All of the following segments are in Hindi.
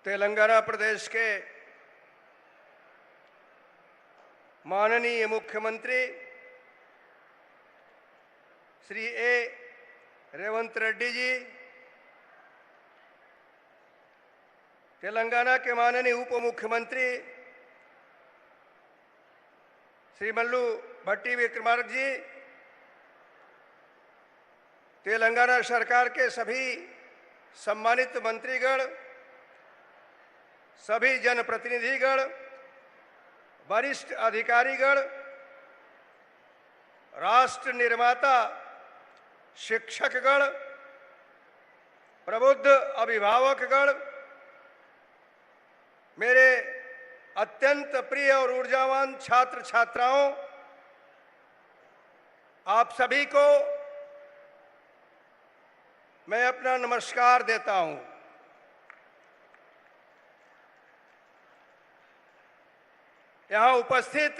तेलंगाना प्रदेश के माननीय मुख्यमंत्री श्री रेवंत रेड्डी जी, तेलंगाना के माननीय उप मुख्यमंत्री श्री मल्लू भट्टी विक्रमार्क जी, तेलंगाना सरकार के सभी सम्मानित मंत्रीगण, सभी जनप्रतिनिधिगण, वरिष्ठ अधिकारीगण, राष्ट्र निर्माता शिक्षकगण, प्रबुद्ध अभिभावकगण, मेरे अत्यंत प्रिय और ऊर्जावान छात्र छात्राओं, आप सभी को मैं अपना नमस्कार देता हूं। यहां उपस्थित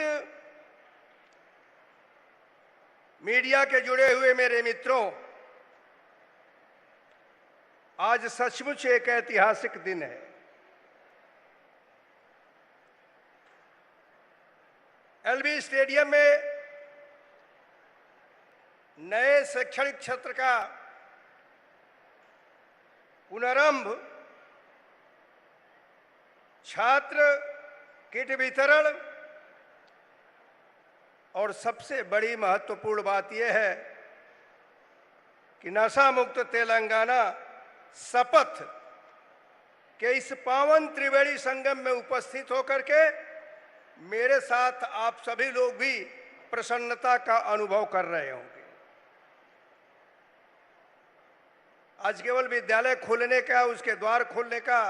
मीडिया के जुड़े हुए मेरे मित्रों, आज सचमुच एक ऐतिहासिक दिन है। एलबी स्टेडियम में नए शैक्षणिक क्षेत्र का पुनरारंभ, छात्र किट वितरण और सबसे बड़ी महत्वपूर्ण बात यह है कि नशा मुक्त तेलंगाना शपथ के इस पावन त्रिवेणी संगम में उपस्थित होकर के मेरे साथ आप सभी लोग भी प्रसन्नता का अनुभव कर रहे होंगे। आज केवल विद्यालय खोलने का, उसके द्वार खोलने का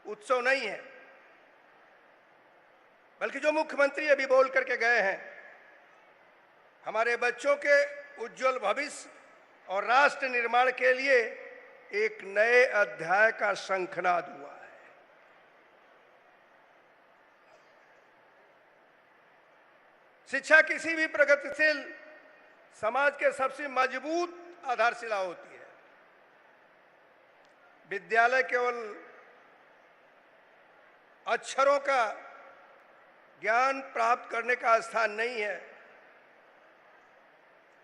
उत्सव नहीं है, बल्कि जो मुख्यमंत्री अभी बोल करके गए हैं, हमारे बच्चों के उज्जवल भविष्य और राष्ट्र निर्माण के लिए एक नए अध्याय का शंखनाद हुआ है। शिक्षा किसी भी प्रगतिशील समाज के सबसे मजबूत आधारशिला होती है। विद्यालय केवल अक्षरों का ज्ञान प्राप्त करने का स्थान नहीं है,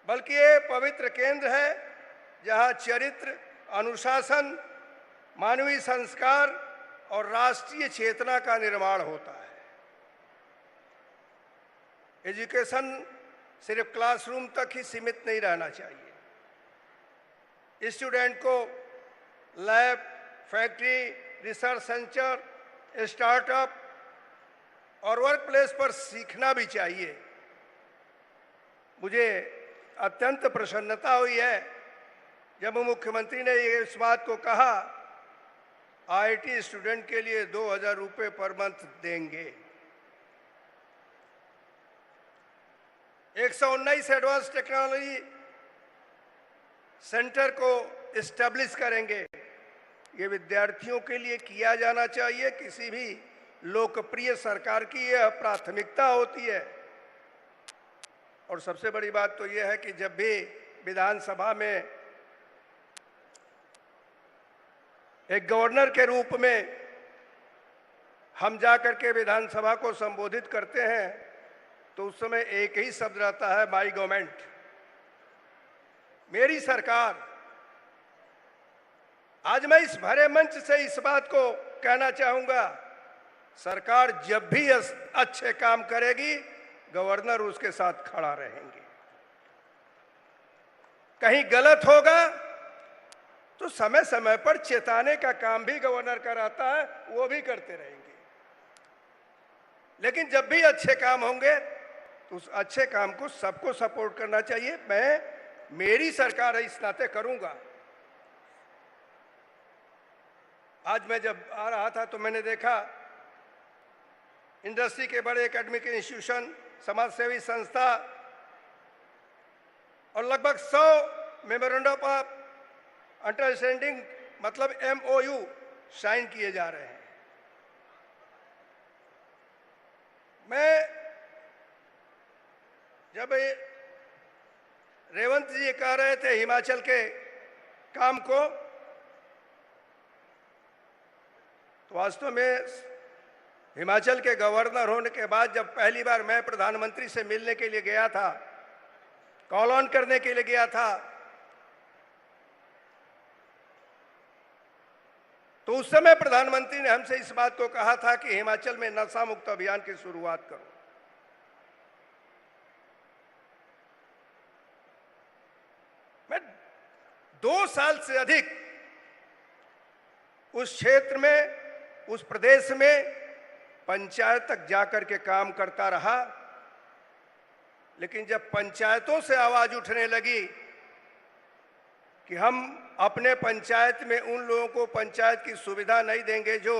बल्कि ये पवित्र केंद्र है जहां चरित्र, अनुशासन, मानवीय संस्कार और राष्ट्रीय चेतना का निर्माण होता है। एजुकेशन सिर्फ क्लासरूम तक ही सीमित नहीं रहना चाहिए। स्टूडेंट को lab, factory, research centre, startup और वर्क प्लेस पर सीखना भी चाहिए। मुझे अत्यंत प्रसन्नता हुई है जब मुख्यमंत्री ने इस बात को कहा, आईटी स्टूडेंट के लिए 2000 रुपये पर मंथ देंगे। 119 एडवांस टेक्नोलॉजी सेंटर को एस्टेब्लिश करेंगे। ये विद्यार्थियों के लिए किया जाना चाहिए। किसी भी लोकप्रिय सरकार की यह प्राथमिकता होती है। और सबसे बड़ी बात तो यह है कि जब भी विधानसभा में एक गवर्नर के रूप में हम जाकर के विधानसभा को संबोधित करते हैं, तो उस समय एक ही शब्द रहता है, माई गवर्नमेंट, मेरी सरकार। आज मैं इस भरे मंच से इस बात को कहना चाहूंगा, सरकार जब भी अच्छे काम करेगी, गवर्नर उसके साथ खड़ा रहेंगे। कहीं गलत होगा तो समय समय पर चेताने का काम भी गवर्नर कराता है, वो भी करते रहेंगे। लेकिन जब भी अच्छे काम होंगे तो उस अच्छे काम को सबको सपोर्ट करना चाहिए। मेरी सरकार है, इस नाते करूंगा। आज मैं जब आ रहा था तो मैंने देखा इंडस्ट्री के बड़े एकेडमिक इंस्टीट्यूशन, समाजसेवी संस्था और लगभग 100 मेमोरेंडम ऑफ अंडरस्टैंडिंग मतलब MOU साइन किए जा रहे हैं। मैं जब रेवंत जी कह रहे थे हिमाचल के काम को, तो वास्तव में हिमाचल के गवर्नर होने के बाद जब पहली बार मैं प्रधानमंत्री से मिलने के लिए गया था, कॉल ऑन करने के लिए गया था, तो उस समय प्रधानमंत्री ने हमसे इस बात को कहा था कि हिमाचल में नशा मुक्त अभियान की शुरुआत करो। मैं 2 साल से अधिक उस क्षेत्र में, उस प्रदेश में पंचायत तक जाकर के काम करता रहा, लेकिन जब पंचायतों से आवाज उठने लगी कि हम अपने पंचायत में उन लोगों को पंचायत की सुविधा नहीं देंगे जो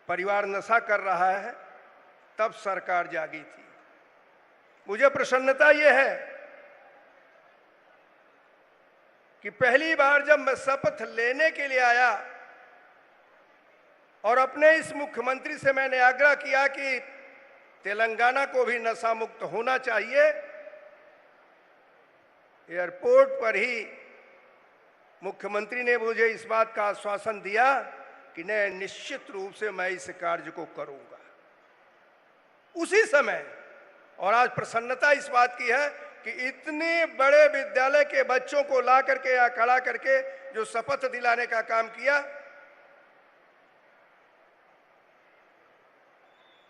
परिवार नशा कर रहा है, तब सरकार जागी थी। मुझे प्रसन्नता यह है कि पहली बार जब मैं शपथ लेने के लिए आया और अपने इस मुख्यमंत्री से मैंने आग्रह किया कि तेलंगाना को भी नशा मुक्त होना चाहिए, एयरपोर्ट पर ही मुख्यमंत्री ने मुझे इस बात का आश्वासन दिया कि नहीं, निश्चित रूप से मैं इस कार्य को करूंगा। उसी समय, और आज प्रसन्नता इस बात की है कि इतने बड़े विद्यालय के बच्चों को ला करके या खड़ा करके जो शपथ दिलाने का काम किया,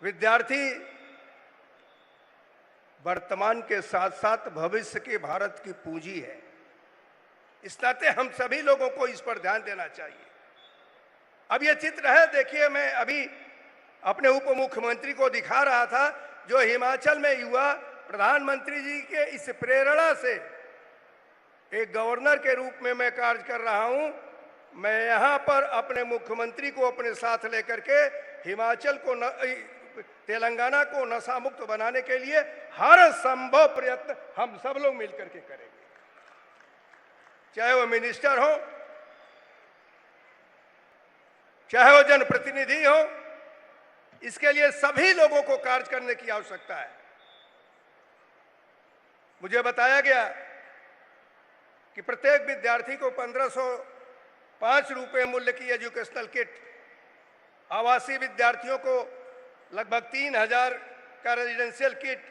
विद्यार्थी वर्तमान के साथ साथ भविष्य के भारत की पूंजी है। इस नाते हम सभी लोगों को इस पर ध्यान देना चाहिए। अब ये चित्र है, देखिए, मैं अभी अपने उप मुख्यमंत्री को दिखा रहा था, जो हिमाचल में युवा प्रधानमंत्री जी के इस प्रेरणा से एक गवर्नर के रूप में मैं कार्य कर रहा हूं। मैं यहां पर अपने मुख्यमंत्री को अपने साथ लेकर के हिमाचल को तेलंगाना को नशा मुक्त बनाने के लिए हर संभव प्रयत्न हम सब लोग मिलकर के करेंगे, चाहे वो मिनिस्टर हो, चाहे वो जनप्रतिनिधि हो। इसके लिए सभी लोगों को कार्य करने की आवश्यकता है। मुझे बताया गया कि प्रत्येक विद्यार्थी को 1505 रुपए मूल्य की एजुकेशनल किट, आवासीय विद्यार्थियों को लगभग 3000 का रेजिडेंशियल किट,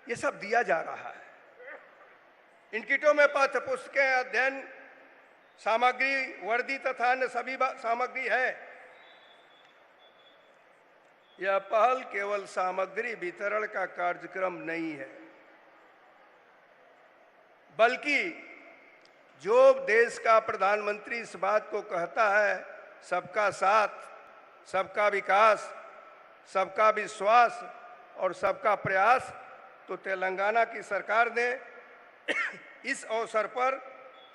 ये सब दिया जा रहा है। इन किटों में पाठ्य पुस्तकें, अध्ययन सामग्री, वर्दी तथा अन्य सभी सामग्री है। यह पहल केवल सामग्री वितरण का कार्यक्रम नहीं है, बल्कि जो देश का प्रधानमंत्री इस बात को कहता है, सबका साथ, सबका विकास, सबका विश्वास और सबका प्रयास, तो तेलंगाना की सरकार ने इस अवसर पर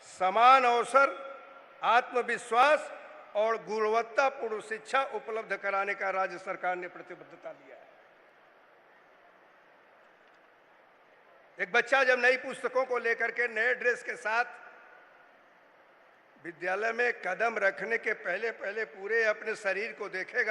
समान अवसर, आत्मविश्वास और गुणवत्तापूर्ण शिक्षा उपलब्ध कराने का राज्य सरकार ने प्रतिबद्धता लिया है। एक बच्चा जब नई पुस्तकों को लेकर के, नए ड्रेस के साथ विद्यालय में कदम रखने के पहले पहले पूरे अपने शरीर को देखेगा